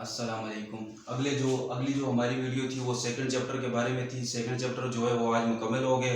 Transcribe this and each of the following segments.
अस्सलाम वालेकुम। अगली जो हमारी वीडियो थी वो सेकंड चैप्टर के बारे में थी। सेकंड चैप्टर जो है वो आज मुकम्मल हो गए।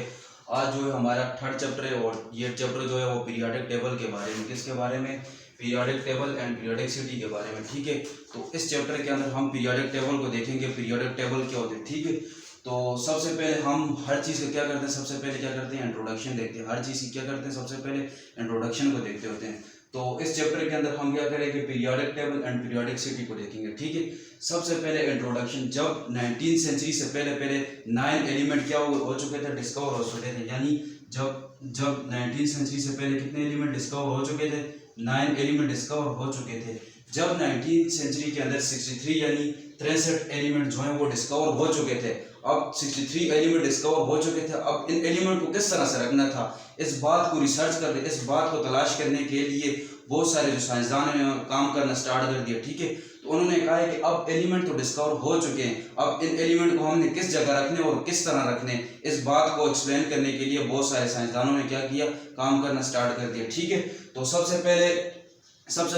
आज जो है हमारा थर्ड चैप्टर है और ये चैप्टर जो है वो पीरियोडिक टेबल के बारे में। किसके बारे में? पीरियोडिक टेबल एंड पीरियोडिसिटी के बारे में। ठीक है, तो इस चैप्टर के अंदर हम पीरियोडिक टेबल को देखेंगे। पीरियोडिक टेबल क्या होते हैं, ठीक है। तो सबसे पहले हम हर चीज़ का क्या करते हैं, सबसे पहले क्या करते हैं, इंट्रोडक्शन देखते हैं। हर चीज़ की क्या करते हैं, सबसे पहले इंट्रोडक्शन को देखते होते हैं। तो इस चैप्टर के अंदर हम क्या करेंगे, पीरियोडिक टेबल एंड पीरियोडिसिटी को देखेंगे। ठीक है, सबसे पहले इंट्रोडक्शन। जब 19वीं सेंचुरी से पहले 9 एलिमेंट क्या हो चुके थे, डिस्कवर हो चुके थे। यानी जब 19वीं सेंचुरी से पहले कितने एलिमेंट डिस्कवर हो चुके थे, 9 एलिमेंट डिस्कवर हो चुके थे। जब 19वीं सेंचुरी के अंदर 63 यानी 63 एलिमेंट जो हैं वो डिस्कवर हो चुके थे। अब 63 एलिमेंट डिस्कवर हो चुके थे। अब इन एलिमेंट को किस तरह से रखना था, इस बात को रिसर्च करने, इस बात को तलाश करने के लिए बहुत सारे जो साइंसदान ने काम करना स्टार्ट कर दिया। ठीक है, तो उन्होंने कहा है कि अब एलिमेंट तो डिस्कवर हो चुके हैं, अब इन एलिमेंट को हमने किस जगह रखने और किस तरह रखने, इस बात को एक्सप्लेन करने के लिए बहुत सारे साइंसदानों ने क्या किया, काम करना स्टार्ट कर दिया। ठीक है, तो सबसे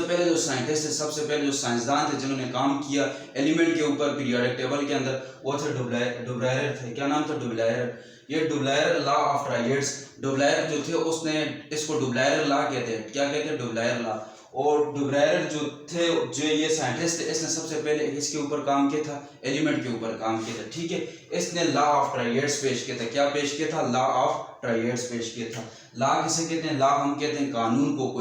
पहले जो साइंटिस्ट थे, सबसे पहले जो साइंसदान थे जिन्होंने काम किया एलिमेंट के ऊपर पीरियोडिक टेबल के अंदर, वो थे डुब्लायर थे। क्या नाम था? डुब्लायर। ये डुब्लायर लॉ ऑफ ट्राइएड्स, डुब्लायर जो थे उसने इसको डुब्लायर लॉ कहते हैं। क्या कहते हैं? डुब्लायर लॉ। और डुब्लायर जो थे, जो ये साइंटिस्ट थे, इसने सबसे पहले इसके ऊपर काम किया था, एलिमेंट के ऊपर काम किया था। ठीक है, इसने लॉ ऑफ ट्राइएड्स पेश किया था। क्या पेश किया था? लॉ ऑफ ट्राइएड्स पेश किया था। लॉ किसे कहते हैं? लॉ हम कहते हैं कानून को।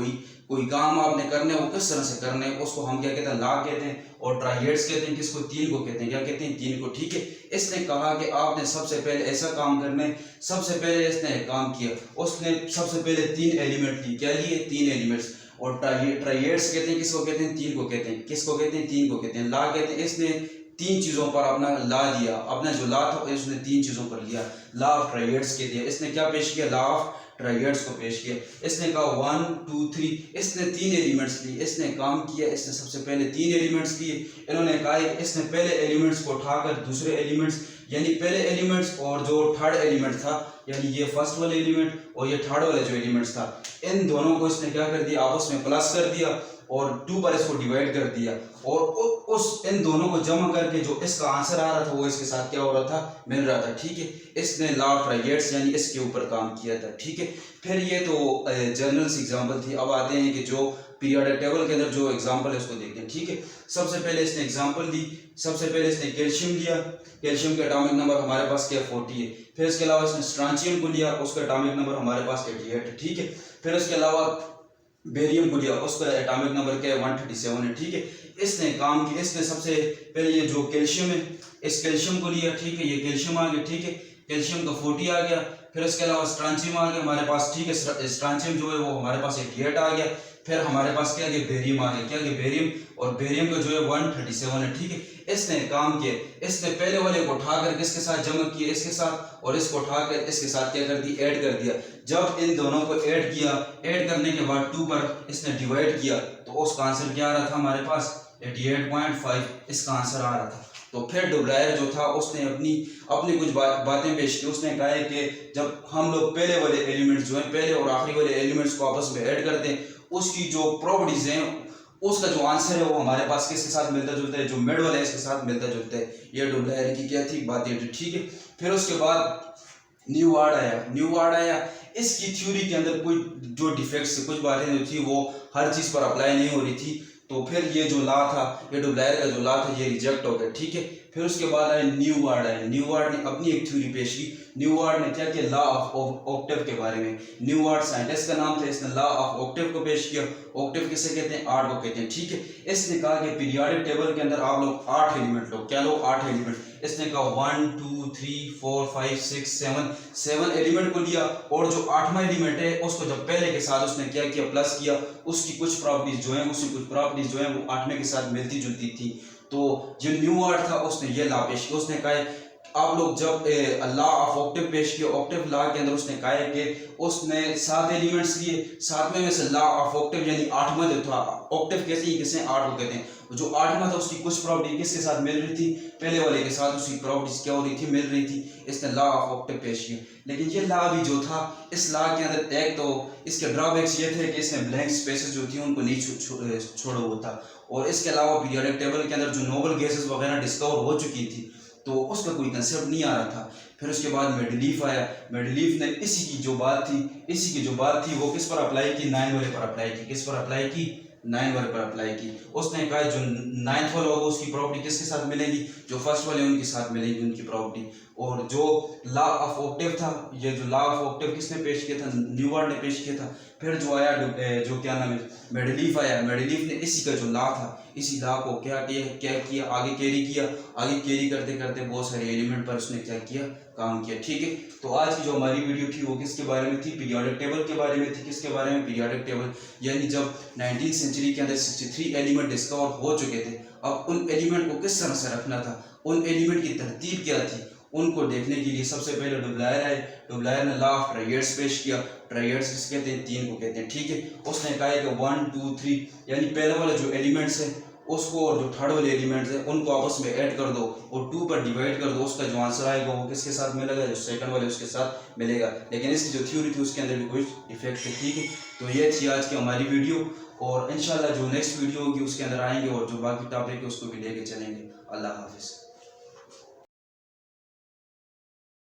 कोई काम आपने करने वो किस तरह से करने, उसको हम क्या कहते हैं? लॉ कहते हैं। और ट्राइएड्स कहते हैं किसको? तीन को कहते हैं। क्या कहते हैं? तीन को। ठीक है, इसने कहा कि आपने सबसे पहले ऐसा काम करने, सबसे पहले इसने एक काम किया, उसने सबसे पहले 3 एलिमेंट लिए। क्या लिए? 3 एलिमेंट्स। और ट्राइएड्स कहते हैं किसको कहते हैं? तीन को कहते हैं। किसको कहते हैं? तीन को कहते हैं। लॉ कहते हैं इसने 3 चीज़ों पर अपना लॉ दिया, अपना जो लॉ था उसने 3 चीज़ों पर लिया। लॉ ऑफ ट्राइएड्स के दिया। इसने क्या पेश किया? लॉ ऑफ ट्राइएड्स को पेश किया। इसने कहा 1 2 3, इसने 3 एलिमेंट्स लिए। इसने काम किया, इसने सबसे पहले 3 एलिमेंट्स लिए। इन्होंने कहा इसने पहले एलिमेंट्स को उठाकर दूसरे एलिमेंट्स, यानी पहले एलिमेंट्स और जो थर्ड एलिमेंट था, यानी ये फर्स्ट वाले एलिमेंट और ये थर्ड वाला जो एलिमेंट्स था, इन दोनों को इसने क्या कर दिया, आपस में प्लस कर दिया और 2 पर इसको डिवाइड कर दिया। और उस इन दोनों को जमा करके जो इसका आंसर आ रहा था वो इसके साथ क्या हो रहा था, मिल रहा था। ठीक है, इसने लॉ ऑफ ट्राइएड्स यानी इसके ऊपर काम किया था। ठीक है, फिर ये तो जनरल सी एग्जांपल थी। अब आते हैं कि जो पीरियोडिक टेबल के अंदर जो एग्जांपल है उसको देखते हैं। ठीक है, सबसे पहले इसने एग्जांपल दी। सबसे पहले इसने कैल्शियम लिया। कैल्शियम का एटॉमिक नंबर हमारे पास क्या? 40 है। फिर इसके अलावा इसने स्ट्रांशियम को लिया, उसका एटॉमिक नंबर हमारे पास 88 है। ठीक है, फिर इसके अलावा बेरियम को लिया, उसका एटॉमिक नंबर क्या है? 137 है। ठीक है, इसने काम किया, इसने सबसे पहले ये जो कैल्शियम है, इस कैल्शियम को लिया। ठीक है, ये कैल्शियम आ गया। ठीक है, कैल्शियम का 40 आ गया। फिर इसके अलावा स्ट्रांशियम आ गया हमारे पास। ठीक है, स्ट्रांशियम जो है वो हमारे पास 88 आ गया। फिर हमारे पास क्या गया? बेरियम आ गया। क्या गया? बेरियम। और बेरियम का जो है 137 है। ठीक है, इसने काम किया, इसने पहले वाले को उठाकर किसके साथ जमा किया? इसके साथ। और इसको उठाकर इसके साथ क्या कर दिया? ऐड कर दिया। जब इन दोनों को ऐड किया, ऐड करने के बाद 2 पर इसने डिवाइड किया, तो उसका आंसर क्या आ रहा था हमारे पास? 88.5 इसका आंसर आ रहा था। तो फिर डुब्लायर जो था उसने अपनी कुछ बातें पेश की। उसने कहा है कि जब हम लोग पहले वाले एलिमेंट्स जो हैं, पहले और आखिरी वाले एलिमेंट्स को आपस में ऐड करते हैं, उसकी जो प्रॉपर्टीज हैं, उसका जो आंसर है वो हमारे पास किसके साथ मिलता जुलता है? जो मिड वाला है इसके साथ मिलता जुलता है। ये डुब्लायर की क्या थी? बातें थी। ठीक है, फिर उसके बाद न्यू वर्ड आया। इसकी थ्योरी के अंदर कुछ जो डिफेक्ट्स, कुछ बातें जो थी वो हर चीज़ पर अप्लाई नहीं हो रही थी। तो फिर ये जो लॉ था, ये डुब्लायर का जो लॉ था, ये रिजेक्ट हो गया। ठीक है, फिर उसके बाद आए न्यू वर्ड ने अपनी एक थ्योरी पेश की। न्यू वर्ड ने क्या किया? लॉ ऑफ ऑक्टेव के बारे में। न्यू वर्ड साइंटिस्ट का नाम था, इसने लॉ ऑफ ऑक्टेव को पेश किया। ऑक्टेव किसे कहते हैं? 8 को कहते हैं। ठीक है, इसने कहा कि पीरियोडिक टेबल के अंदर आप लोग 8 एलिमेंट लो। क्या लो? 8 एलिमेंट। इसने कहा 1 2 3 4 5 6 7 एलिमेंट को लिया। और जो 8वां एलिमेंट है उसको जब पहले के साथ उसने क्या किया? प्लस किया। उसकी कुछ प्रॉपर्टीज जो है वो 8वें के साथ मिलती जुलती थी। तो जो न्यू वर्ड था उसने ये लॉ पेश किया। उसने कहा आप लोग जब लॉ ऑफ ऑक्टेव पेश किया, ऑक्टेव लॉ के अंदर उसने कहा है कि उसने 7 एलिमेंट्स लिए, 7वें में से लॉ ऑफ ऑक्टेव यानी 8वां जो था, ऑक्टेव किसे 8 को कहते हैं, जो 8वां था उसकी कुछ प्रॉपर्टी किसके साथ मिल रही थी, पहले वाले के साथ उसकी प्रॉपर्टीज क्या हो रही थी, मिल रही थी। इसने लॉ ऑफ ऑक्टेव पेश किया। लेकिन ये लॉ भी जो था, इस लॉ के अंदर एक तो इसके ड्रॉबैक्स ये थे कि इसने ब्लैंक स्पेसेस जो थी उनको नहीं छोड़ा हुआ था, और इसके अलावा पीरियोडिक टेबल के अंदर जो नोबल गैसेस वगैरह डिस्कवर हो चुकी थी तो उसका कोई कंसेप्ट नहीं आ रहा था। फिर उसके बाद मेंडलीफ आया। मेंडलीफ ने इसी की जो बात थी वो किस पर अप्लाई की, 9 वाले पर अप्लाई की। किस पर अप्लाई की, 9 वाले पर अप्लाई की। उसने कहा जो 9th वाला होगा उसकी प्रॉपर्टी किसके साथ मिलेगी, जो फर्स्ट वाले उनके साथ मिलेगी उनकी प्रॉपर्टी। और जो लॉ ऑफ ऑक्टेव था, ये जो लॉ ऑफ ऑक्टेव किसने पेश किया था, न्यूवार्ड ने पेश किया था। फिर जो आया जो क्या नाम है, मेंडलीफ आया। मेंडलीफ ने इसी का जो लॉ था, इसी लॉ को क्या किया, आगे कैरी करते करते बहुत सारे एलिमेंट पर उसने क्या किया, काम किया। ठीक है, तो आज की जो हमारी वीडियो थी वो किसके बारे में थी, पीरियोडिक टेबल के बारे में थी। किसके बारे में, पीरियोडिक टेबल, यानी जब 19वीं सेंचुरी के अंदर 63 एलिमेंट डिस्कवर हो चुके थे, अब उन एलिमेंट को किस तरह से रखना था, उन एलिमेंट की तरतीब क्या थी, उनको देखने के लिए सबसे पहले डुब्लायर आए। डुब्लायर ने लॉ ऑफ ट्राइएड्स पेश किया। ट्राइएड्स किसे कहते हैं, 3 को कहते हैं। ठीक है, उसने कहा है कि 1 2 3 यानी पहले वाला जो एलिमेंट्स है उसको और जो थर्ड वाले एलिमेंट्स है उनको आपस में ऐड कर दो और 2 पर डिवाइड कर दो। उसका जो आंसर आएगा वो किसके साथ मिलेगा, जो सेकंड वाले उसके साथ मिलेगा। लेकिन इसकी जो थ्योरी थी उसके अंदर भी कुछ डिफेक्ट है। ठीक है, तो ये थी आज की हमारी वीडियो, और इंशाल्लाह जो नेक्स्ट वीडियो होगी उसके अंदर आएंगे और जो बाकी टॉपिक है उसको भी लेके चलेंगे। अल्लाह हाफिज़।